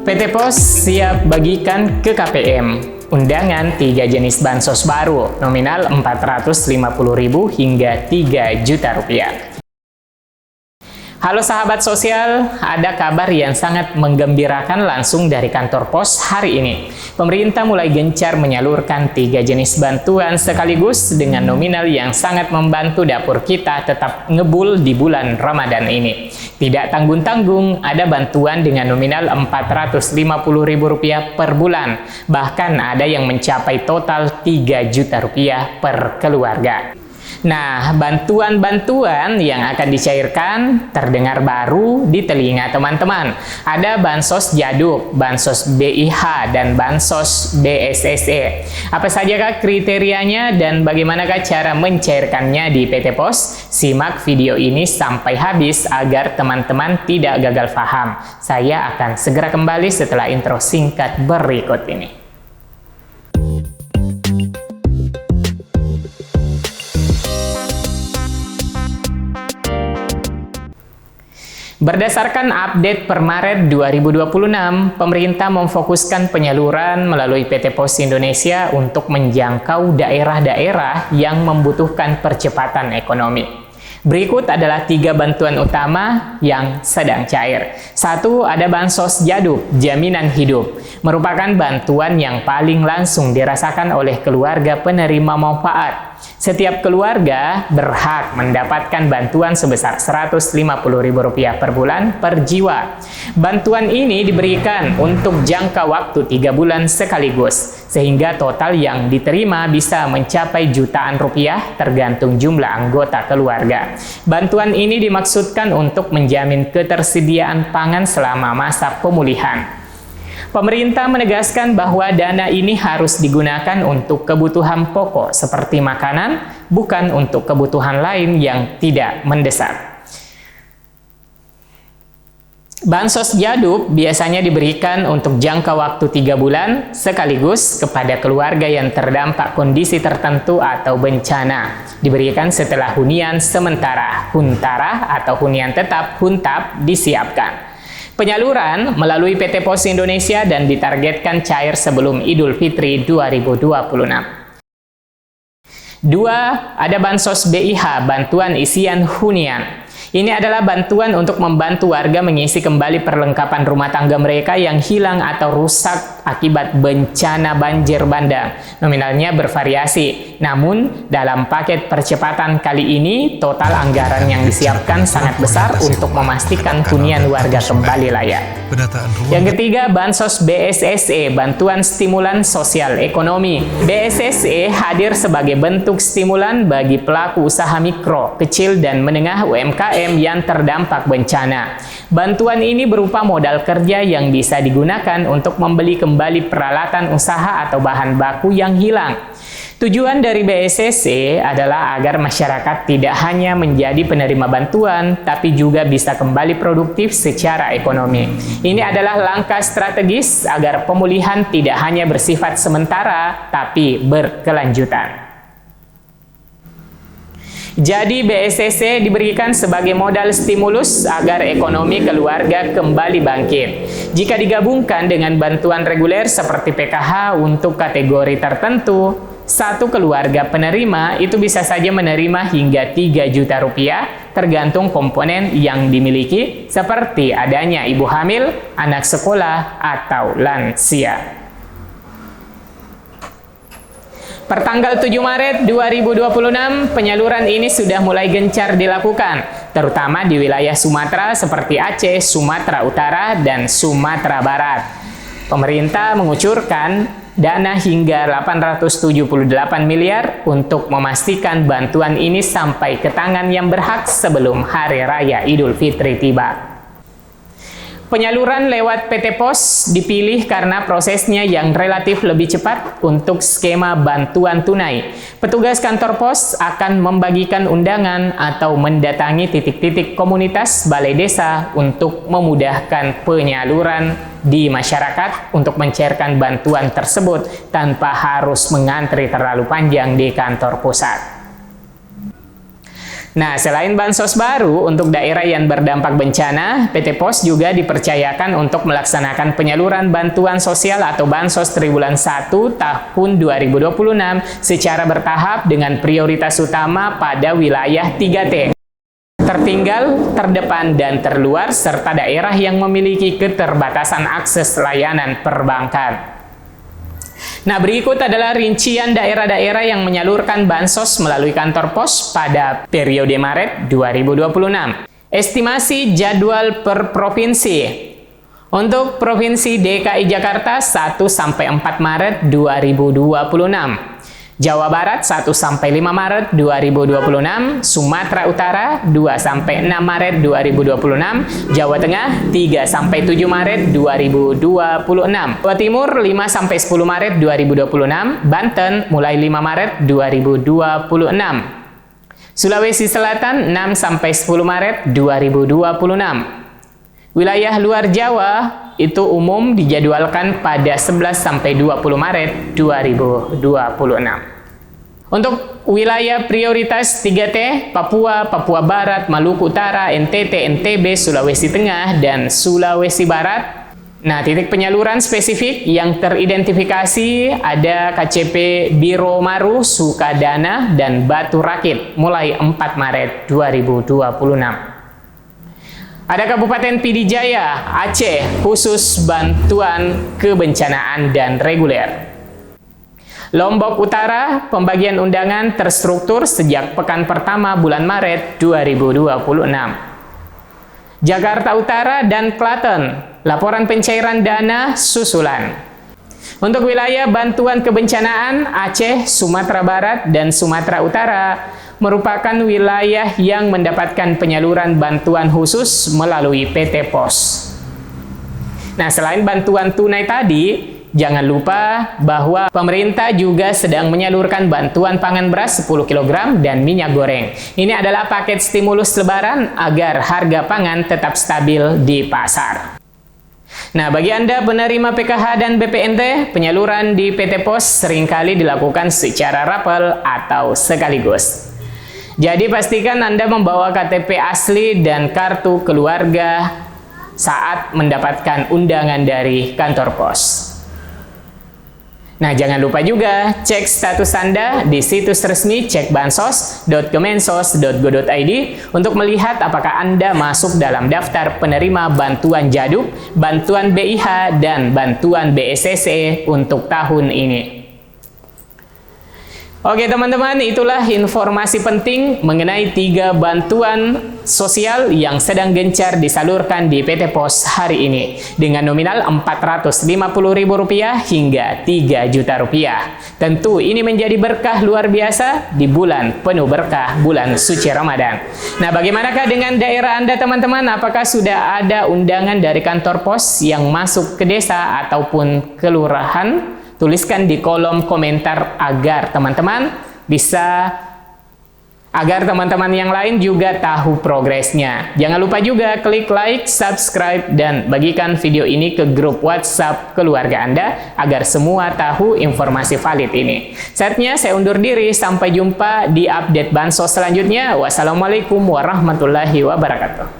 PT Pos siap bagikan ke KPM. Undangan 3 jenis bansos baru, nominal Rp450.000 hingga Rp3 juta. Halo sahabat sosial, ada kabar yang sangat menggembirakan langsung dari kantor pos hari ini. Pemerintah mulai gencar menyalurkan 3 jenis bantuan sekaligus dengan nominal yang sangat membantu dapur kita tetap ngebul di bulan Ramadan ini. Tidak tanggung-tanggung, ada bantuan dengan nominal Rp450.000 per bulan. Bahkan ada yang mencapai total Rp3 juta per keluarga. Nah, bantuan-bantuan yang akan dicairkan terdengar baru di telinga teman-teman. Ada bansos Jaduk, bansos BIH, dan bansos BSSE. Apa sajakah kriterianya dan bagaimanakah cara mencairkannya di PT Pos? Simak video ini sampai habis agar teman-teman tidak gagal paham. Saya akan segera kembali setelah intro singkat berikut ini. Berdasarkan update per Maret 2026, pemerintah memfokuskan penyaluran melalui PT Pos Indonesia untuk menjangkau daerah-daerah yang membutuhkan percepatan ekonomi. Berikut adalah 3 bantuan utama yang sedang cair. 1. Ada bansos Jaduk, jaminan hidup. Merupakan bantuan yang paling langsung dirasakan oleh keluarga penerima manfaat. Setiap keluarga berhak mendapatkan bantuan sebesar Rp150.000 per bulan per jiwa. Bantuan ini diberikan untuk jangka waktu 3 bulan sekaligus, sehingga total yang diterima bisa mencapai jutaan rupiah tergantung jumlah anggota keluarga. Bantuan ini dimaksudkan untuk menjamin ketersediaan pangan selama masa pemulihan. Pemerintah menegaskan bahwa dana ini harus digunakan untuk kebutuhan pokok seperti makanan, bukan untuk kebutuhan lain yang tidak mendesak. Bansos Jaduk biasanya diberikan untuk jangka waktu 3 bulan sekaligus kepada keluarga yang terdampak kondisi tertentu atau bencana. Diberikan setelah hunian sementara, huntara atau hunian tetap, huntap, disiapkan. Penyaluran melalui PT Pos Indonesia dan ditargetkan cair sebelum Idul Fitri 2026. 2. Ada bansos BIH, bantuan isian hunian. Ini adalah bantuan untuk membantu warga mengisi kembali perlengkapan rumah tangga mereka yang hilang atau rusak akibat bencana banjir bandang. Nominalnya bervariasi, namun dalam paket percepatan kali ini, total anggaran yang disiapkan sangat besar untuk memastikan hunian warga kembali layak. Yang ketiga, bansos BSSE, bantuan stimulan sosial ekonomi. BSSE hadir sebagai bentuk stimulan bagi pelaku usaha mikro, kecil, dan menengah UMKM yang terdampak bencana. Bantuan ini berupa modal kerja yang bisa digunakan untuk membeli kembali peralatan usaha atau bahan baku yang hilang. Tujuan dari BSSE adalah agar masyarakat tidak hanya menjadi penerima bantuan, tapi juga bisa kembali produktif secara ekonomi. Ini adalah langkah strategis agar pemulihan tidak hanya bersifat sementara, tapi berkelanjutan. Jadi BSSE diberikan sebagai modal stimulus agar ekonomi keluarga kembali bangkit. Jika digabungkan dengan bantuan reguler seperti PKH untuk kategori tertentu, satu keluarga penerima itu bisa saja menerima hingga Rp3 juta tergantung komponen yang dimiliki seperti adanya ibu hamil, anak sekolah, atau lansia. Pertanggal 7 Maret 2026, penyaluran ini sudah mulai gencar dilakukan, terutama di wilayah Sumatera seperti Aceh, Sumatera Utara, dan Sumatera Barat. Pemerintah mengucurkan dana hingga 878 miliar untuk memastikan bantuan ini sampai ke tangan yang berhak sebelum Hari Raya Idul Fitri tiba. Penyaluran lewat PT Pos dipilih karena prosesnya yang relatif lebih cepat untuk skema bantuan tunai. Petugas kantor pos akan membagikan undangan atau mendatangi titik-titik komunitas balai desa untuk memudahkan penyaluran di masyarakat untuk mencairkan bantuan tersebut tanpa harus mengantri terlalu panjang di kantor pusat. Nah, selain bansos baru untuk daerah yang berdampak bencana, PT POS juga dipercayakan untuk melaksanakan penyaluran bantuan sosial atau bansos triwulan 1 tahun 2026 secara bertahap dengan prioritas utama pada wilayah 3T. Tertinggal, terdepan, dan terluar, serta daerah yang memiliki keterbatasan akses layanan perbankan. Nah, berikut adalah rincian daerah-daerah yang menyalurkan bansos melalui kantor pos pada periode Maret 2026. Estimasi jadwal per provinsi. Untuk Provinsi DKI Jakarta 1-4 Maret 2026. Jawa Barat 1-5 Maret 2026, Sumatera Utara 2-6 Maret 2026, Jawa Tengah 3-7 Maret 2026, Jawa Timur 5-10 Maret 2026, Banten mulai 5 Maret 2026, Sulawesi Selatan 6-10 Maret 2026. Wilayah luar Jawa itu umum dijadwalkan pada 11-20 Maret 2026. Untuk wilayah prioritas 3T, Papua, Papua Barat, Maluku Utara, NTT, NTB, Sulawesi Tengah, dan Sulawesi Barat. Nah, titik penyaluran spesifik yang teridentifikasi ada KCP Biro Maru, Sukadana, dan Batu Rakit mulai 4 Maret 2026. Ada Kabupaten Pidijaya, Aceh, khusus bantuan kebencanaan dan reguler. Lombok Utara, pembagian undangan terstruktur sejak pekan pertama bulan Maret 2026. Jakarta Utara dan Klaten, laporan pencairan dana susulan. Untuk wilayah bantuan kebencanaan, Aceh, Sumatera Barat, dan Sumatera Utara merupakan wilayah yang mendapatkan penyaluran bantuan khusus melalui PT POS. Nah, selain bantuan tunai tadi, jangan lupa bahwa pemerintah juga sedang menyalurkan bantuan pangan beras 10 kg dan minyak goreng. Ini adalah paket stimulus lebaran agar harga pangan tetap stabil di pasar. Nah, bagi Anda penerima PKH dan BPNT, penyaluran di PT POS seringkali dilakukan secara rapel atau sekaligus. Jadi pastikan Anda membawa KTP asli dan kartu keluarga saat mendapatkan undangan dari kantor pos. Nah, jangan lupa juga cek status Anda di situs resmi cekbansos.kemensos.go.id untuk melihat apakah Anda masuk dalam daftar penerima bantuan Jaduk, bantuan BIH, dan bantuan BSSE untuk tahun ini. Oke teman-teman, itulah informasi penting mengenai 3 bantuan sosial yang sedang gencar disalurkan di PT POS hari ini dengan nominal Rp450.000 hingga Rp3 juta. Tentu ini menjadi berkah luar biasa di bulan penuh berkah, bulan suci Ramadan. Nah, bagaimanakah dengan daerah Anda teman-teman? Apakah sudah ada undangan dari kantor pos yang masuk ke desa ataupun kelurahan? Tuliskan di kolom komentar agar teman-teman yang lain juga tahu progresnya. Jangan lupa juga klik like, subscribe, dan bagikan video ini ke grup WhatsApp keluarga Anda agar semua tahu informasi valid ini. Saatnya saya undur diri, sampai jumpa di update bansos selanjutnya. Wassalamualaikum warahmatullahi wabarakatuh.